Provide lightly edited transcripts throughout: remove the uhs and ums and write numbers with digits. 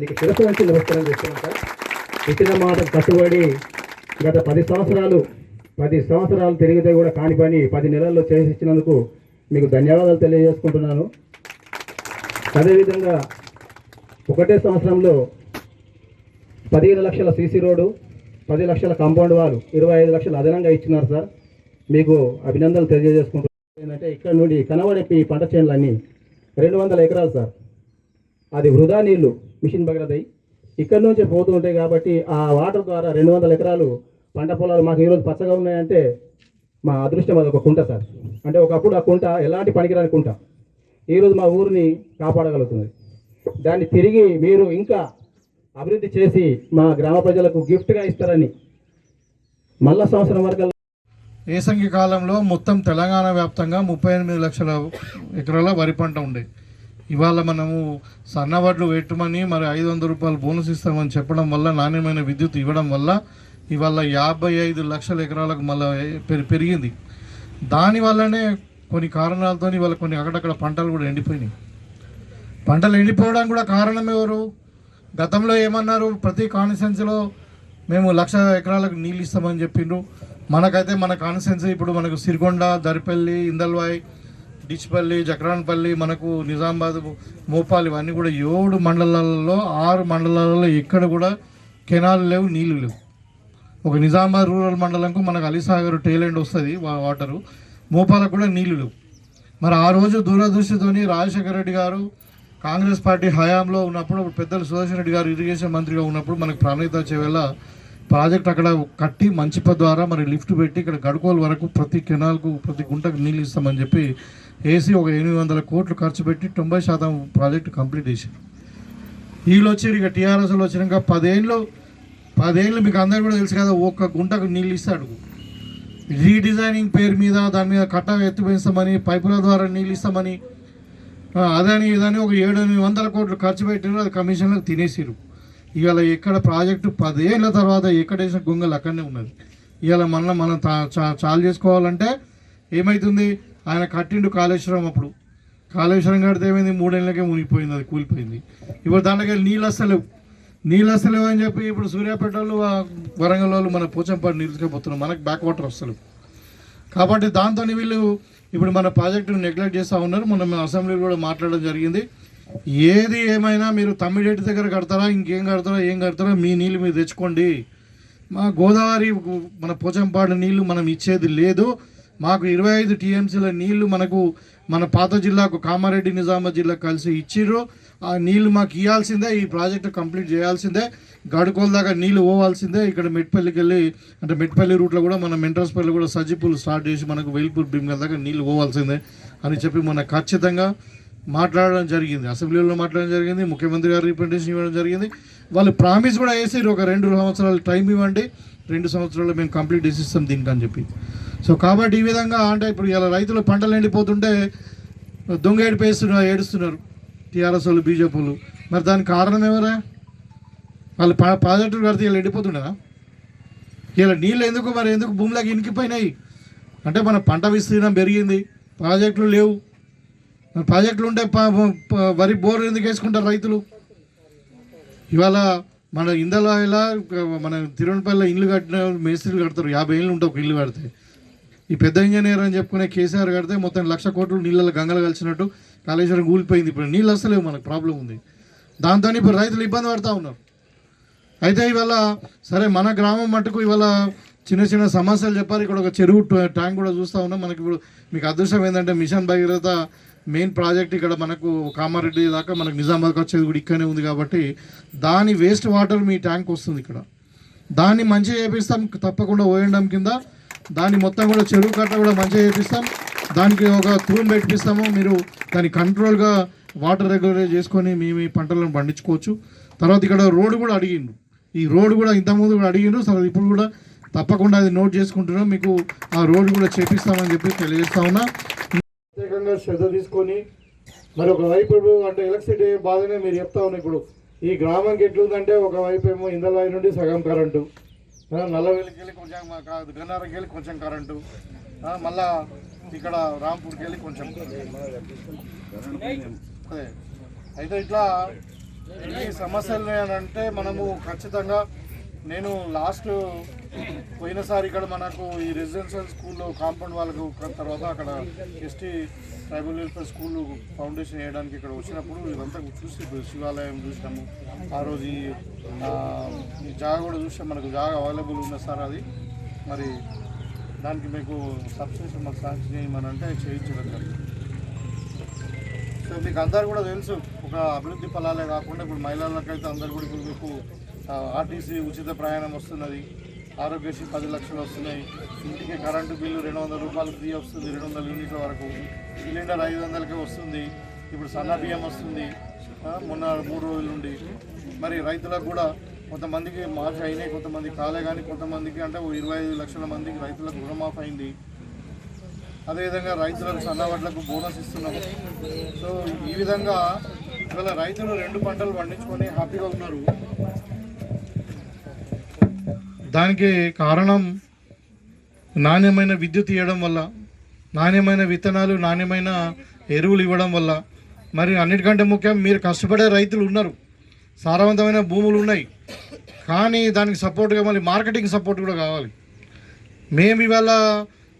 నీకు శిరస్సు నుంచి నమస్కారం చేస్తున్నాను సార్. ఇచ్చిన మాట కట్టుబడి గత 10 సంవత్సరాలు తిరిగితే కూడా కాని పని 10 నెలల్లో చేసి ఇచ్చినందుకు మీకు ధన్యవాదాలు తెలియజేసుకుంటున్నాను. అదేవిధంగా ఒకటే సంవత్సరంలో 15 లక్షల సీసీ రోడ్డు, 10 లక్షల కాంపౌండ్ వాల్, 25 లక్షలు అదనంగా ఇచ్చినారు సార్. మీకు అభినందనలు తెలియజేసుకుంటున్నాను. ఏంటంటే ఇక్కడ నుండి కనబడే ఈ పంట చేనులన్నీ 200 ఎకరాలు సార్. అది వృధా నీళ్లు మిషన్ భగీరథ ఇక్కడ నుంచే పోతూ ఉంటాయి కాబట్టి ఆ వాటర్ ద్వారా 200 ఎకరాలు పంట పొలాలు మాకు ఈరోజు పచ్చగా ఉన్నాయంటే మా అదృష్టం. అది ఒక కుంట సార్. అంటే ఒకప్పుడు ఆ కుంట ఎలాంటి పనికిరాని కుంట ఈరోజు మా ఊరిని కాపాడగలుగుతుంది. దాన్ని తిరిగి మీరు ఇంకా అభివృద్ధి చేసి మా గ్రామ ప్రజలకు గిఫ్ట్గా ఇస్తారని మళ్ళా సంవత్సరం వరకు. ఏసంగి కాలంలో మొత్తం తెలంగాణ వ్యాప్తంగా 38 లక్షల ఎకరాల వరి పంట ఉండే. ఇవాళ మనము సన్నవడ్లు పెట్టమని మరి 500 రూపాయలు బోనస్ ఇస్తామని చెప్పడం వల్ల, నాణ్యమైన విద్యుత్ ఇవ్వడం వల్ల ఇవాళ 55 లక్షల ఎకరాలకు మళ్ళీ పెరిగింది. దానివల్లనే కొన్ని కారణాలతో ఇవాళ కొన్ని అక్కడక్కడ పంటలు కూడా ఎండిపోయినాయి. పంటలు ఎండిపోవడానికి కూడా కారణం ఎవరు? గతంలో ఏమన్నారు, ప్రతి కాన్స్టిట్యున్సీలో మేము 1,00,000 ఎకరాలకు నీళ్ళు ఇస్తామని చెప్పిండ్రు. మనకైతే మన కాన్స్టిట్యున్సీ ఇప్పుడు మనకు సిరికొండ, దరిపల్లి, ఇందల్వాయి, డిచ్పల్లి, జక్రాన్పల్లి, మనకు నిజామాబాద్, మోపాల్ ఇవన్నీ కూడా 7 మండలాలలో 6 మండలాలలో ఎక్కడ కూడా కెనాల్ లేవు, నీళ్లు లేవు. ఒక నిజామాబాద్ రూరల్ మండలంకు మనకు అలీసాగర్ టేలెండ్ వస్తుంది వాటరు, మోపాలకు కూడా నీళ్లు లేవు. మరి ఆ రోజు దూరదృష్టితోని రాజశేఖర రెడ్డి గారు కాంగ్రెస్ పార్టీ హయాంలో ఉన్నప్పుడు, పెద్దలు సుదర్శన్ రెడ్డి గారు ఇరిగేషన్ మంత్రిగా ఉన్నప్పుడు మనకు ప్రాణహిత చేవేళ ప్రాజెక్ట్ అక్కడ కట్టి మంచిప ద్వారా మరి లిఫ్ట్ పెట్టి ఇక్కడ గడుకోలు వరకు ప్రతి కెనాల్కు ప్రతి గుంటకు నీళ్ళు ఇస్తామని చెప్పి వేసి ఒక 800 కోట్లు ఖర్చు పెట్టి 90% ప్రాజెక్టు కంప్లీట్ చేశారు. వీళ్ళు వచ్చి ఇక టీఆర్ఎస్లో వచ్చినాక 10 ఏళ్ళు మీకు అందరూ కూడా తెలుసు కదా, ఒక్క గుంటకు నీళ్ళు ఇస్తాడు. రీడిజైనింగ్ పేరు మీద దాని మీద కట్ట ఎత్తిపోయిస్తామని, పైపుల ద్వారా నీళ్ళు ఇస్తామని, అదని ఇదని ఒక 700-800 కోట్లు ఖర్చు పెట్టినారు. అది కమిషన్లకు తినేసిరు. ఇవాళ ఎక్కడ ప్రాజెక్టు 10 ఏళ్ళ తర్వాత ఎక్కడేసిన గొంగలు అక్కడనే ఉన్నది. ఇవాళ మనం చాలు చేసుకోవాలంటే ఏమవుతుంది? ఆయన కట్టిండు కాళేశ్వరం. అప్పుడు కాళేశ్వరం కడితే ఏమైంది? 3 ఏళ్ళకే మునిగిపోయింది, అది కూలిపోయింది. ఇప్పుడు దాంట్లోకి నీళ్ళు వస్తలేవు అని చెప్పి ఇప్పుడు సూర్యాపేట వాళ్ళు, వరంగల్ వాళ్ళు మన పోచంపాడు నీళ్ళుకెళ్ళిపోతున్నారు. మనకు బ్యాక్ వాటర్ వస్తలేవు. కాబట్టి దాంతో వీళ్ళు ఇప్పుడు మన ప్రాజెక్టును నెగ్లెక్ట్ చేస్తూ ఉన్నారు. మనం అసెంబ్లీలో కూడా మాట్లాడడం జరిగింది. ఏది ఏమైనా మీరు తమ్మిడేటి దగ్గర కడతారా, ఇంకేం కడతారా మీ నీళ్ళు మీరు తెచ్చుకోండి. మా గోదావరి, మన పోచంపాడు నీళ్లు మనం ఇచ్చేది లేదు. మాకు 25 టీఎంసీల నీళ్లు మనకు మన పాత జిల్లాకు, కామారెడ్డి, నిజామాబాద్ జిల్లాకు కలిసి ఇచ్చిర్రు. ఆ నీళ్లు మాకు ఇవ్వాల్సిందే, ఈ ప్రాజెక్టు కంప్లీట్ చేయాల్సిందే, గడుకోల దాకా నీళ్లు పోవాల్సిందే. ఇక్కడ మెట్పల్లికి వెళ్ళి, అంటే మెట్పల్లి రూట్లో కూడా మన మెంట్రస్పల్లి కూడా సజ్జిపూలు స్టార్ట్ చేసి మనకు వేల్పూర్ భీమగల్ దాకా నీళ్లు పోవాల్సిందే అని చెప్పి మన ఖచ్చితంగా మాట్లాడడం జరిగింది. అసెంబ్లీలో మాట్లాడడం జరిగింది. ముఖ్యమంత్రి గారు రిప్రజెంటేషన్ ఇవ్వడం జరిగింది. వాళ్ళు ప్రామిస్ కూడా వేసారు, ఒక 2 సంవత్సరాలు టైం ఇవ్వండి, 2 సంవత్సరాల్లో మేము కంప్లీట్ చేసిస్తాం దీనికి అని చెప్పి. సో కాబట్టి ఈ విధంగా అంటే ఇప్పుడు ఇలా రైతులు పంటలు ఎండిపోతుంటే దొంగ ఏడుస్తున్నారు టీఆర్ఎస్ వాళ్ళు, బీజేపీ వాళ్ళు. మరి దానికి కారణం ఎవరా? వాళ్ళు ప్రాజెక్టులు కడితే ఇలా ఎండిపోతుండేనా? ఇలా నీళ్ళు ఎందుకు భూమిలోకి ఇనికిపోయినాయి అంటే మన పంట విస్తీర్ణం పెరిగింది, ప్రాజెక్టులు లేవు. ప్రాజెక్టులు ఉంటే వరి బోర్ ఎందుకు వేసుకుంటారు రైతులు? ఇవాళ మన ఇందలాయిలా, మన తిరువనపల్లిలో ఇల్లు కట్టిన మేస్త్రీలు కడతారు, 50 ఏళ్ళు ఉంటాయి ఒక ఇల్లు కడితే. ఈ పెద్ద ఇంజనీర్ అని చెప్పుకునే కేసీఆర్ కడితే మొత్తం 1,00,000 కోట్లు నీళ్ళలో గంగలు కలిసినట్టు కాళేశ్వరం కూలిపోయింది. ఇప్పుడు నీళ్ళు వస్తలేవు, మనకు ప్రాబ్లం ఉంది. దాంతో ఇప్పుడు రైతులు ఇబ్బంది పడుతూ ఉన్నారు. అయితే ఇవాళ సరే మన గ్రామం మటుకు ఇవాళ చిన్న సమస్యలు చెప్పారు. ఇక్కడ ఒక చెరువు ట్యాంక్ కూడా చూస్తూ ఉన్నాం. మనకి ఇప్పుడు మీకు అదృష్టం ఏంటంటే మిషన్ భగీరథ మెయిన్ ప్రాజెక్ట్ ఇక్కడ మనకు కామారెడ్డి దాకా మనకు నిజామాబాద్కి వచ్చేది కూడా ఇక్కడనే ఉంది. కాబట్టి దాని వేస్ట్ వాటర్ మీ ట్యాంక్ వస్తుంది ఇక్కడ. దాన్ని మంచిగా చేపిస్తాం తప్పకుండా, ఓఎండం కింద దాన్ని మొత్తం కూడా చెరువు కట్ట కూడా మంచిగా చేపిస్తాం. దానికి ఒక తూమ్ పెట్టిస్తాము. మీరు దాన్ని కంట్రోల్గా వాటర్ రెగ్యులేట్ చేసుకొని మీ పంటలను పండించుకోవచ్చు. తర్వాత ఇక్కడ రోడ్డు కూడా అడిగిండు. ఈ రోడ్డు కూడా ఇంతకుముందు కూడా అడిగిండు. సరే ఇప్పుడు కూడా తప్పకుండా అది నోట్ చేసుకుంటున్నాం. మీకు ఆ రోడ్డు కూడా చేపిస్తామని చెప్పి తెలియజేస్తా ఉన్నా. ప్రత్యేకంగా శ్రద్ధ తీసుకొని మరి ఒకవైపు అంటే ఎలక్ట్రిసిటీ బాధనే మీరు చెప్తా ఉన్నా. ఇప్పుడు ఈ గ్రామానికి ఎట్లుందంటే ఒకవైపు ఏమో ఇందలాయి నుండి సగం కరెంటు, నల్లవెల్లికి వెళ్ళి కొంచెం, గన్నారంకి వెళ్ళి కొంచెం కరెంటు, మళ్ళా ఇక్కడ రాంపూర్కి వెళ్ళి కొంచెం. అయితే ఇట్లా ఈ సమస్యలు అంటే మనము ఖచ్చితంగా నేను లాస్ట్ పోయినసారి ఇక్కడ మనకు ఈ రెసిడెన్షియల్ స్కూల్లో కాంపౌండ్ వాళ్ళకు తర్వాత అక్కడ ST tribal welfare school foundation వేయడానికి ఇక్కడ వచ్చినప్పుడు ఇదంతా చూసి శివాలయం చూసినాము. ఆ రోజు ఈ జాగా కూడా చూసాం, మనకు జాగా అవైలబుల్ ఉన్న సార్ అది. మరి దానికి మీకు సబ్స్టేషన్ మాకు శాంక్షన్ చేయమని అంటే చేయించడం జరిగింది. సో మీకు అందరు కూడా తెలుసు, ఒక అభివృద్ధి ఫలాలే కాకుండా ఇప్పుడు మహిళలకైతే అందరు కూడా ఇప్పుడు మీకు ఆర్టీసీ ఉచిత ప్రయాణం వస్తున్నది, ఆరోగ్యశ్రీ 10 లక్షలు వస్తున్నాయి, ఇంటికి కరెంటు బిల్లు 200 రూపాయలు ఫ్రీ వస్తుంది, 200 యూనిట్ల వరకు, సిలిండర్ 500కే వస్తుంది, ఇప్పుడు సన్న బియ్యం వస్తుంది మొన్న 3 రోజుల నుండి. మరి రైతులకు కూడా కొంతమందికి మార్చి అయినాయి, కొంతమంది కాలే, కానీ కొంతమందికి అంటే 25 లక్షల మందికి రైతులకు రుణమాఫీ అయింది. అదేవిధంగా రైతులకు సన్నవడ్లకు బోనస్ ఇస్తున్నాము. సో ఈ విధంగా ఇవాళ రైతులు 2 పంటలు పండించుకొని హ్యాపీగా ఉన్నారు. దానికి కారణం నాణ్యమైన విద్యుత్ ఇవ్వడం వల్ల, నాణ్యమైన విత్తనాలు, నాణ్యమైన ఎరువులు ఇవ్వడం వల్ల, మరి అన్నిటికంటే ముఖ్యం మీరు కష్టపడే రైతులు ఉన్నారు, సారవంతమైన భూములు ఉన్నాయి, కానీ దానికి సపోర్ట్గా మళ్ళీ మార్కెటింగ్ సపోర్ట్ కూడా కావాలి. మేము ఇవాళ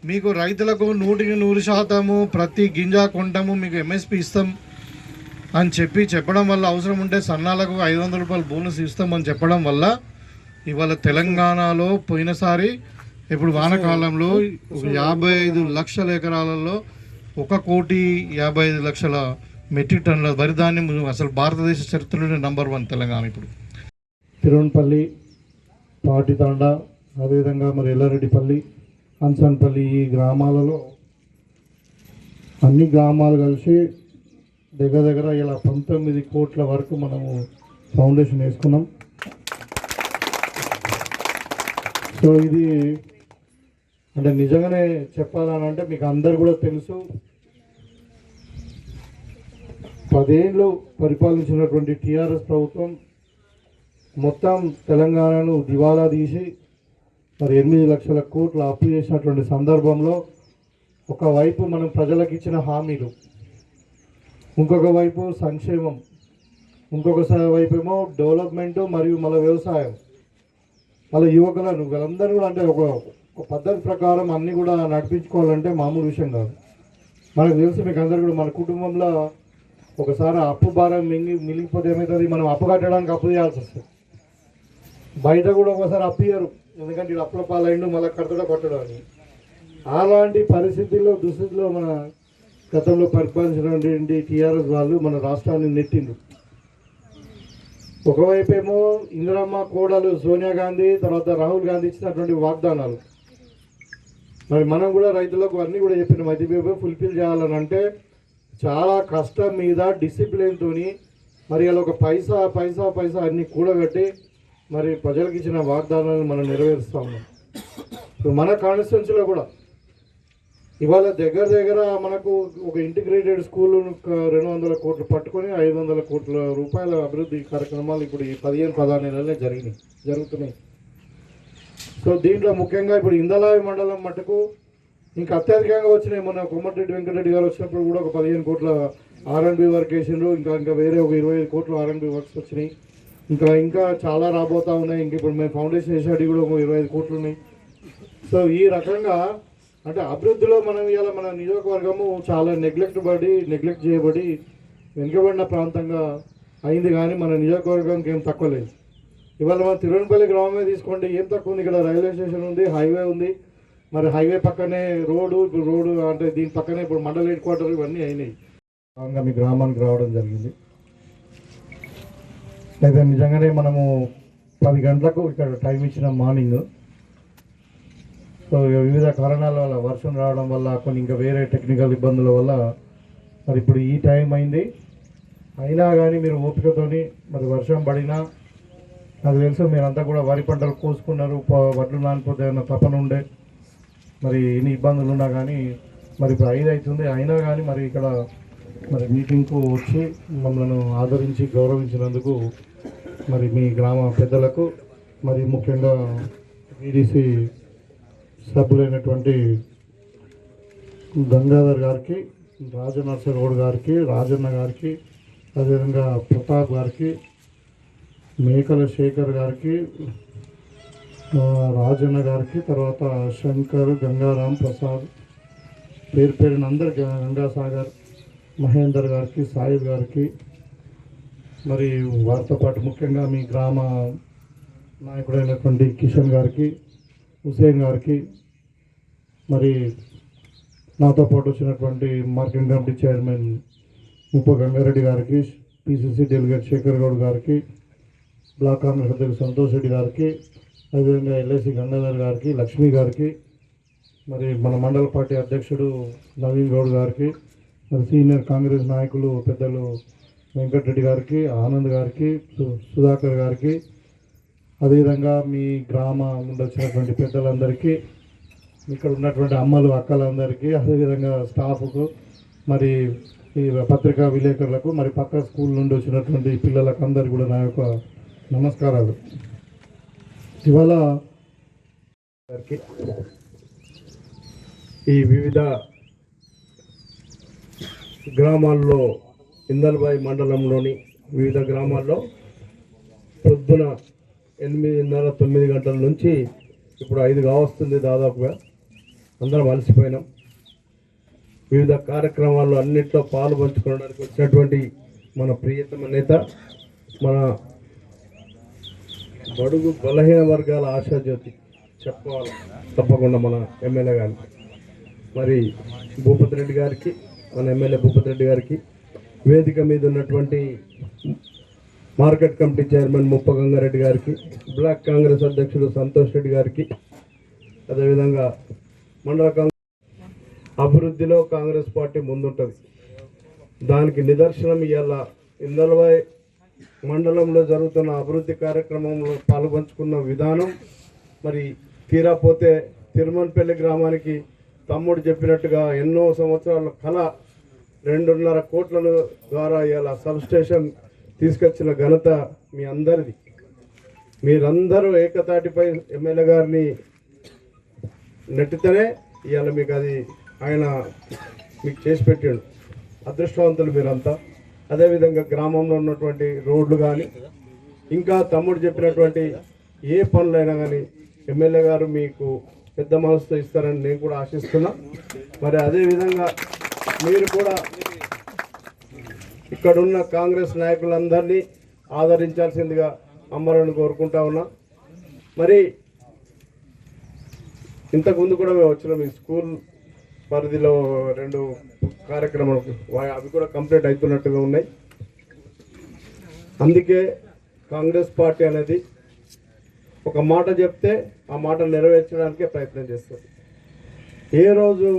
మీకు రైతులకు 100% ప్రతి గింజ కొంటాము, మీకు ఎంఎస్పి ఇస్తాం అని చెప్పడం వల్ల, అవసరం ఉంటే సన్నాలకు 500 రూపాయలు బోనస్ ఇస్తామని చెప్పడం వల్ల ఇవాళ తెలంగాణలో పోయినసారి ఇప్పుడు వానాకాలంలో 55 లక్షల ఎకరాలలో 1,55,00,000 మెట్రిక్ టన్నుల వరి ధాన్యం అసలు భారతదేశ చరిత్రలోనే నంబర్ 1 తెలంగాణ. ఇప్పుడు తిరువన్పల్లి, పాటితాండ, అదేవిధంగా మరి ఎల్లారెడ్డిపల్లి, హన్సన్పల్లి, ఈ గ్రామాలలో అన్ని గ్రామాలు కలిసి దగ్గర దగ్గర ఇలా 19 కోట్ల వరకు మనము ఫౌండేషన్ వేసుకున్నాం. సో ఇది అంటే నిజంగానే చెప్పాలనంటే మీకు అందరు కూడా తెలుసు, 10 ఏళ్ళు పరిపాలించినటువంటి టీఆర్ఎస్ ప్రభుత్వం మొత్తం తెలంగాణను దివాలా తీసి మరి 8 లక్షల కోట్ల అప్పు చేసినటువంటి సందర్భంలో ఒకవైపు మనం ప్రజలకు ఇచ్చిన హామీలు, ఇంకొక వైపు సంక్షేమం, ఇంకొక వైపు ఏమో డెవలప్మెంట్ మరియు మన వ్యవసాయం, వాళ్ళ యువకులను వీళ్ళందరూ కూడా అంటే ఒక పద్ధతి ప్రకారం అన్నీ కూడా నడిపించుకోవాలంటే మామూలు విషయం కాదు. మనకు తెలుసు, మీకు అందరు కూడా మన కుటుంబంలో ఒకసారి అప్పు భారం మిగిలిపోతే ఏమవుతుంది, మనం అప్పు కట్టడానికి అప్పు చేయాల్సి వస్తుంది. బయట కూడా ఒకసారి అప్పు ఇయ్యరు, ఎందుకంటే ఇది అప్పుల పాలైండు మళ్ళీ కట్టడం అని. అలాంటి దుస్థితిలో మన గతంలో పరిపాలించినటువంటి టీఆర్ఎస్ వాళ్ళు మన రాష్ట్రాన్ని నెట్టిండ్రు. ఒకవైపు ఏమో ఇందిరమ్మ కోడలు సోనియా గాంధీ, తర్వాత రాహుల్ గాంధీ ఇచ్చినటువంటి వాగ్దానాలు, మరి మనం కూడా రైతులకు అన్నీ కూడా చెప్పిన అది ఫుల్ఫిల్ చేయాలని అంటే చాలా కష్టం మీద డిసిప్లిన్తో మరి అలా ఒక పైసా అన్నీ కూడబెట్టి మరి ప్రజలకు ఇచ్చిన వాగ్దానాలను మనం నెరవేరుస్తూ ఉన్నాం. సో మన కాన్స్టిట్యున్సీలో కూడా ఇవాళ దగ్గర మనకు ఒక ఇంటిగ్రేటెడ్ స్కూల్ 200 కోట్లు పట్టుకొని 500 కోట్ల రూపాయల అభివృద్ధి కార్యక్రమాలు ఇప్పుడు ఈ 15-16 నెలలే జరుగుతున్నాయి. సో దీంట్లో ముఖ్యంగా ఇప్పుడు ఇందలావి మండలం మటుకు ఇంకా అత్యధికంగా వచ్చినాయి. మన కోమటిరెడ్డి వెంకటరెడ్డి గారు వచ్చినప్పుడు కూడా ఒక 15 కోట్ల R&B వర్క్ వేసిండ్రు, ఇంకా వేరే ఒక 25 కోట్ల R&B వర్క్స్ వచ్చినాయి, ఇంకా చాలా రాబోతూ ఉన్నాయి. ఇంక ఇప్పుడు మేము ఫౌండేషన్ వేసేటి కూడా ఒక 25 కోట్లు ఉన్నాయి. సో ఈ రకంగా అంటే అభివృద్ధిలో మనం ఇవాళ మన నియోజకవర్గము చాలా నెగ్లెక్ట్ చేయబడి వెనుకబడిన ప్రాంతంగా అయింది, కానీ మన నియోజకవర్గానికి ఏం తక్కువ లేదు. ఇవాళ మన తిరువన్పల్లి గ్రామమే తీసుకోండి, ఏం తక్కువ ఉంది. ఇక్కడ రైల్వే స్టేషన్ ఉంది, హైవే ఉంది, మరి హైవే పక్కనే రోడ్డు అంటే దీని పక్కనే ఇప్పుడు మండల హెడ్ క్వార్టర్ ఇవన్నీ అయినాయి. మీ గ్రామానికి రావడం జరిగింది. అయితే నిజంగానే మనము 10 గంటలకు ఇక్కడ టైం ఇచ్చిన మార్నింగ్. సో వివిధ కారణాల వల్ల, వర్షం రావడం వల్ల, కొన్ని ఇంకా వేరే టెక్నికల్ ఇబ్బందుల వల్ల మరి ఇప్పుడు ఈ టైం అయింది. అయినా కానీ మీరు ఓపికతోని మరి వర్షం పడినా నాకు తెలుసు మీరంతా కూడా వరి పంటలు కోసుకున్నారు, వడ్లు నానిపోతే ఏమైనా తపన ఉండే, మరి ఎన్ని ఇబ్బందులు ఉన్నా కానీ మరి ఇప్పుడు 5 అవుతుంది. అయినా కానీ మరి ఇక్కడ మరి మీటింగ్కు వచ్చి మమ్మల్ని ఆదరించి గౌరవించినందుకు మరి మీ గ్రామ పెద్దలకు, మరి ముఖ్యంగా ఈడీసీ సభ్యులైనటువంటి గంగాధర్ గారికి, రాజనర్సగౌడ్ గారికి, రాజన్న గారికి, అదేవిధంగా ప్రతాప్ గారికి, మేకల శేఖర్ గారికి, రాజన్న గారికి, తర్వాత శంకర్, గంగారాం, ప్రసాద్, పేరు పేరున అందరు, గంగాసాగర్, మహేందర్ గారికి, సాయిబ్ గారికి, మరి వారితో పాటు ముఖ్యంగా మీ గ్రామ నాయకుడైనటువంటి కిషన్ గారికి, హుసేన్ గారికి, మరి నాతో పాటు వచ్చినటువంటి మార్కెటింగ్ కమిటీ చైర్మన్ ముప్ప గంగారెడ్డి గారికి, పిసిసి డెలిగేట్ శేఖర్ గౌడ్ గారికి, బ్లాక్ కాంగ్రెస్ అధ్యక్షుడు సంతోష్ రెడ్డి గారికి, అదేవిధంగా ఎల్ఐసి గంగాధర్ గారికి, లక్ష్మి గారికి, మరి మన మండల పార్టీ అధ్యక్షుడు నవీన్ గౌడ్ గారికి, మరి సీనియర్ కాంగ్రెస్ నాయకులు పెద్దలు వెంకటరెడ్డి గారికి, ఆనంద్ గారికి, సుధాకర్ గారికి, అదేవిధంగా మీ గ్రామం నుండి వచ్చినటువంటి పెద్దలందరికీ, ఇక్కడ ఉన్నటువంటి అమ్మలు అక్కలందరికీ, అదేవిధంగా స్టాఫ్కు, మరి ఈ పత్రికా విలేకరులకు, మరి పక్క స్కూల్ నుండి వచ్చినటువంటి పిల్లలకు అందరికీ కూడా నా యొక్క నమస్కారాలు. ఇవాళ ఈ వివిధ గ్రామాల్లో ఇందల్బాయి మండలంలోని వివిధ గ్రామాల్లో పొద్దున 8:30-9 గంటల నుంచి ఇప్పుడు 5 కావస్తుంది. దాదాపుగా అందరం అలసిపోయినాం. వివిధ కార్యక్రమాల్లో అన్నింటిలో పాలు పంచుకోవడానికి వచ్చినటువంటి మన ప్రియతమ నేత, మన బడుగు బలహీన వర్గాల ఆశాజ్యోతి చెప్పుకోవాలి తప్పకుండా మన ఎమ్మెల్యే గారికి, మరి భూపతి రెడ్డి గారికి, మన ఎమ్మెల్యే భూపతి రెడ్డి గారికి, వేదిక మీద ఉన్నటువంటి మార్కెట్ కమిటీ చైర్మన్ ముప్ప గంగారెడ్డి గారికి, బ్లాక్ కాంగ్రెస్ అధ్యక్షుడు సంతోష్ రెడ్డి గారికి, అదేవిధంగా మండల కాంగ్రెస్ అభివృద్ధిలో కాంగ్రెస్ పార్టీ ముందుంటుంది. దానికి నిదర్శనం ఇవాళ ఇందల్వాయి మండలంలో జరుగుతున్న అభివృద్ధి కార్యక్రమంలో పాల్పంచుకున్న విధానం. మరి తీరాపోతే తిరుమలపల్లి గ్రామానికి తమ్ముడు చెప్పినట్టుగా ఎన్నో సంవత్సరాల కళ 2.5 కోట్ల ద్వారా ఇవాళ సబ్ స్టేషన్ తీసుకొచ్చిన ఘనత మీ అందరిది. మీరందరూ ఏకతాటిపై ఎమ్మెల్యే గారిని నెట్టితేనే ఇవాళ మీకు అది ఆయన మీకు చేసి పెట్టాడు. అదృష్టవంతులు మీరంతా. అదేవిధంగా గ్రామంలో ఉన్నటువంటి రోడ్లు కానీ, ఇంకా తమ్ముడు చెప్పినటువంటి ఏ పనులైనా కానీ ఎమ్మెల్యే గారు మీకు పెద్ద మనసుతో ఇస్తారని నేను కూడా ఆశిస్తున్నా. మరి అదేవిధంగా మీరు కూడా ఇక్కడున్న కాంగ్రెస్ నాయకులందరినీ ఆదరించాల్సిందిగా అమ్మలను కోరుకుంటా ఉన్నా. మరి ఇంతకుముందు కూడా మేము వచ్చినాం ఈ స్కూల్ పరిధిలో 2 కార్యక్రమాలు, అవి కూడా కంప్లీట్ అవుతున్నట్టుగా ఉన్నాయి. అందుకే కాంగ్రెస్ పార్టీ అనేది ఒక మాట చెప్తే ఆ మాట నెరవేర్చడానికే ప్రయత్నం చేస్తుంది. ఏ రోజు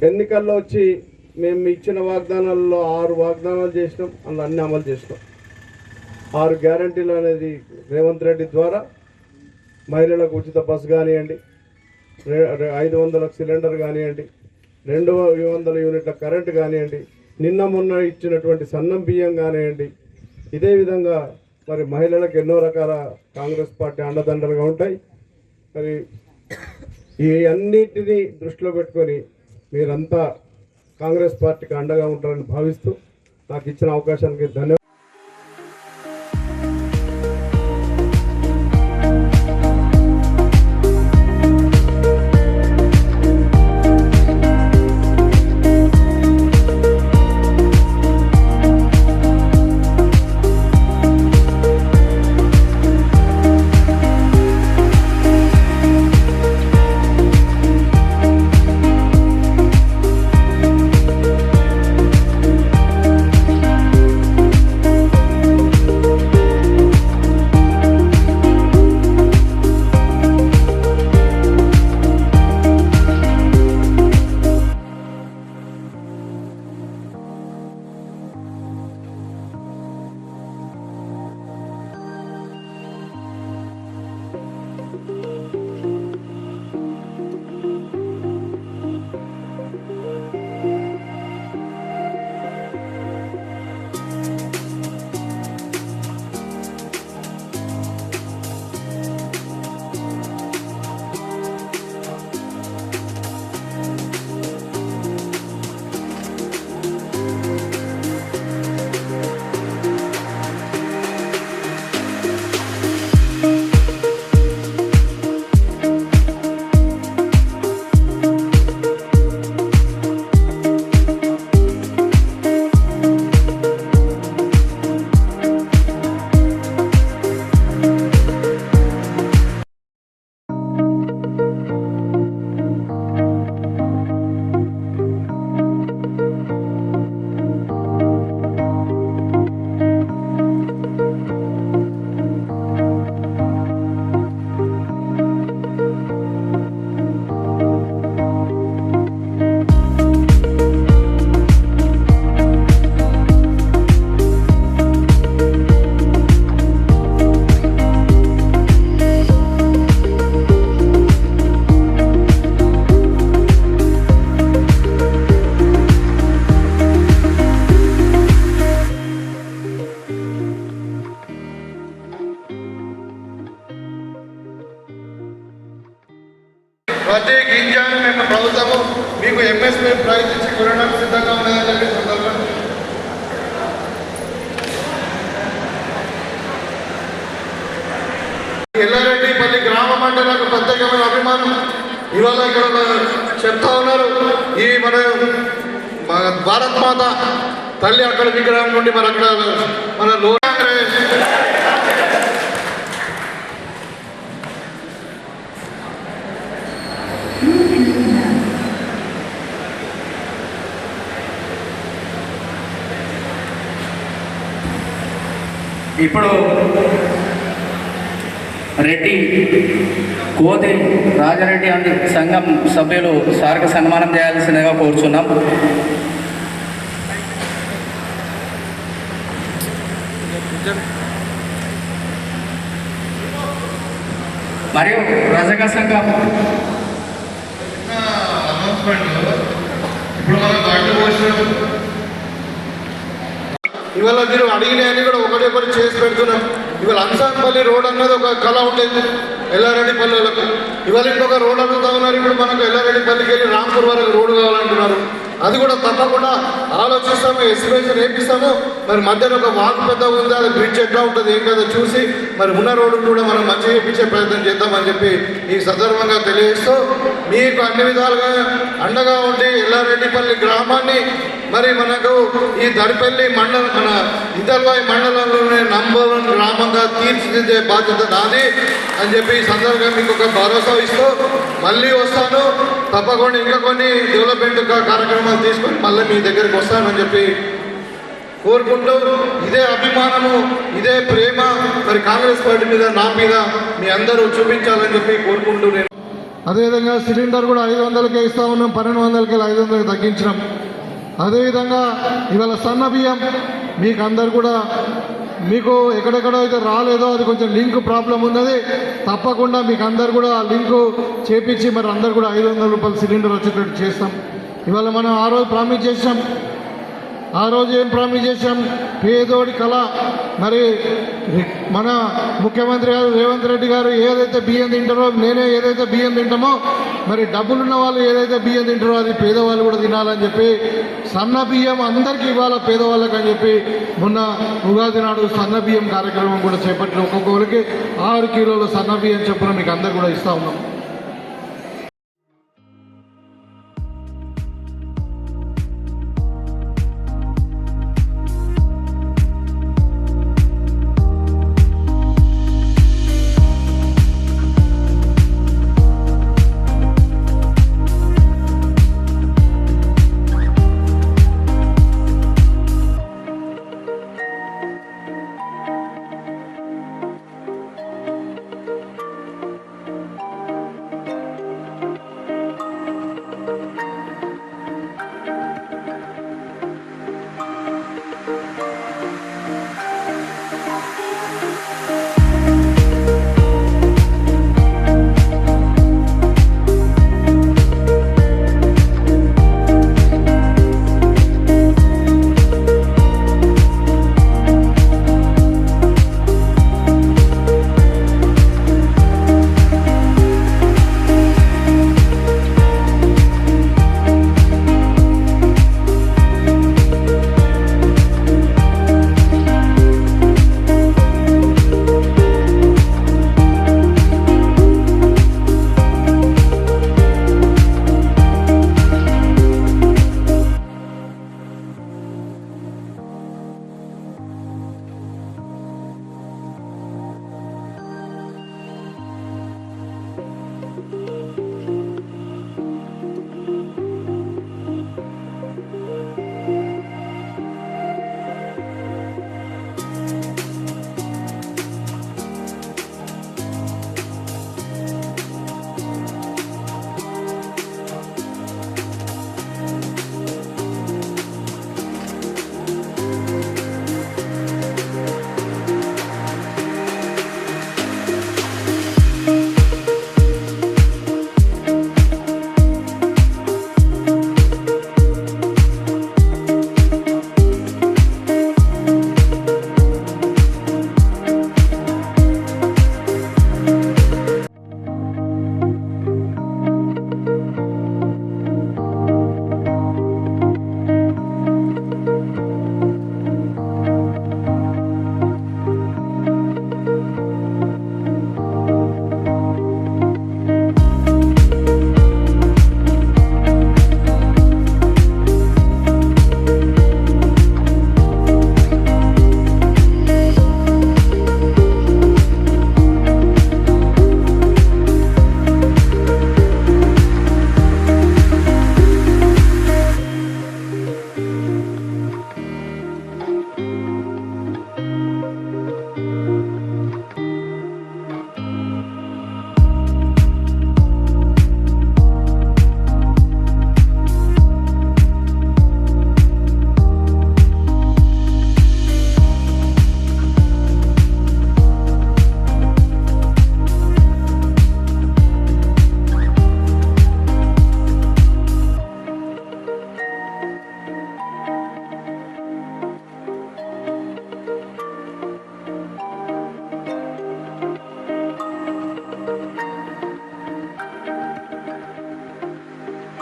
ఎన్నికల్లో వచ్చి మేము ఇచ్చిన వాగ్దానాల్లో 6 వాగ్దానాలు చేసినాం, అందులో అన్ని అమలు చేసినాం. 6 గ్యారంటీలు అనేది రేవంత్ రెడ్డి ద్వారా మహిళలకు ఉచిత బస్సు కానివ్వండి, 500 సిలిండర్ కానివ్వండి, 200 యూనిట్ల కరెంటు కానివ్వండి, నిన్న మొన్న ఇచ్చినటువంటి సన్నం బియ్యం కానివ్వండి. ఇదే విధంగా మరి మహిళలకు ఎన్నో రకాల కాంగ్రెస్ పార్టీ అండదండలుగా ఉంటాయి. మరి ఈ అన్నిటినీ దృష్టిలో పెట్టుకొని మీరంతా కాంగ్రెస్ పార్టీకి అండగా ఉంటారని భావిస్తూ నాకు ఇచ్చిన అవకాశానికి ధన్యవాదాలు. ప్రతి గింజను మేము ప్రభుత్వము మీకు ఎంఎస్పీ ప్రైస్ ఇచ్చి కొనడానికి సిద్ధంగా ఉన్నదని చెప్పి సందర్భంగా ఎల్లారెడ్డిపల్లి గ్రామం అంటే నాకు ప్రత్యేకమైన అభిమానం. ఇవాళ ఇక్కడ చెప్తా ఉన్నారు ఈ మన భారత్ మాత తల్లి అక్కడ విగ్రహం నుండి మన అక్కడ మన కాంగ్రెస్ ఇప్పుడు రెడ్డి కోతి రాజారెడ్డి అంది సంఘం సభ్యులు సార్కి సన్మానం చేయాల్సిందిగా కోరుచున్నాం. మరియు రజక సంఘం ఇప్పుడు మనం గంటలు పోసినాం. ఇవాళ మీరు అడిగినవన్నీ కూడా ఒకటి చేసి పెడుతున్నాం. ఇవాళ అంసాన్పల్లి రోడ్ అన్నది ఒక కళ ఉండేది ఎల్లారెడ్డిపల్లిలకు. ఇవాళ ఇంకొక రోడ్ అడుగుతా ఉన్నారు. ఇప్పుడు మనకు ఎల్లారెడ్డిపల్లికి వెళ్ళి రాంపూర్ వరకు రోడ్డు కావాలంటున్నారు. అది కూడా తప్పకుండా ఆలోచిస్తాము, ఎస్టిమేషన్ వేపిస్తాము. మరి మధ్యలో ఒక వాక్ పెద్ద ఉంది, అది బ్రిడ్జ్ ఎట్లా ఉంటుంది ఏం కదా చూసి మరి ఉన్న రోడ్డు కూడా మనం మంచిగా వేయించే ప్రయత్నం చేద్దామని చెప్పి ఈ సందర్భంగా తెలియజేస్తూ మీకు అన్ని విధాలుగా అండగా ఉండి ఎల్లారెడ్డిపల్లి గ్రామాన్ని మరి మనకు ఈ దరిపల్లి మండలం మన ఇంతల్వాయి మండలంలోనే నంబర్ 1 గ్రామంగా తీర్చిదిద్దే బాధ్యత నాది అని చెప్పి ఈ సందర్భంగా మీకు ఒక భరోసా ఇస్తూ మళ్ళీ వస్తాను. తప్పకుండా ఇంకా కొన్ని డెవలప్మెంట్ కార్యక్రమాలు తీసుకొని మళ్ళీ మీ దగ్గరికి వస్తానని చెప్పి కోరుకుంటూ ఇదే అభిమానము ఇదే ప్రేమ మరి కాంగ్రెస్ పార్టీ మీద నా మీద మీ అందరూ చూపించాలని చెప్పి కోరుకుంటూ నేను అదేవిధంగా సిలిండర్ కూడా 500కే ఇస్తా ఉన్నాం. 1200కి 500కి తగ్గించినాం. అదేవిధంగా ఇవాళ సన్న బియ్యం మీకు అందరు కూడా మీకు ఎక్కడెక్కడ అయితే రాలేదో అది కొంచెం లింక్ ప్రాబ్లం ఉన్నది. తప్పకుండా మీకు అందరు కూడా లింకు చేపించి మరి అందరు కూడా 500 రూపాయల సిలిండర్ వచ్చేటట్టు చేస్తాం. ఇవాళ మనం ఆ రోజు ప్రామిస్ చేసాం. ఆ రోజు ఏం ప్రామిస్ చేశాం? పేదోడి కళ. మరి మన ముఖ్యమంత్రి గారు రేవంత్ రెడ్డి గారు ఏదైతే బియ్యం తింటారో నేనే ఏదైతే బియ్యం తింటామో మరి డబ్బులున్న వాళ్ళు ఏదైతే బియ్యం తింటారో అది పేదవాళ్ళు కూడా తినాలని చెప్పి సన్న బియ్యం అందరికీ ఇవ్వాలి పేదవాళ్ళకి అని చెప్పి మొన్న ఉగాది నాడు సన్న బియ్యం కార్యక్రమం కూడా చేపట్టిన ఒక్కొక్కరికి 6 కిలోల సన్న బియ్యం చొప్పున మీకు అందరు కూడా ఇస్తా ఉన్నాం.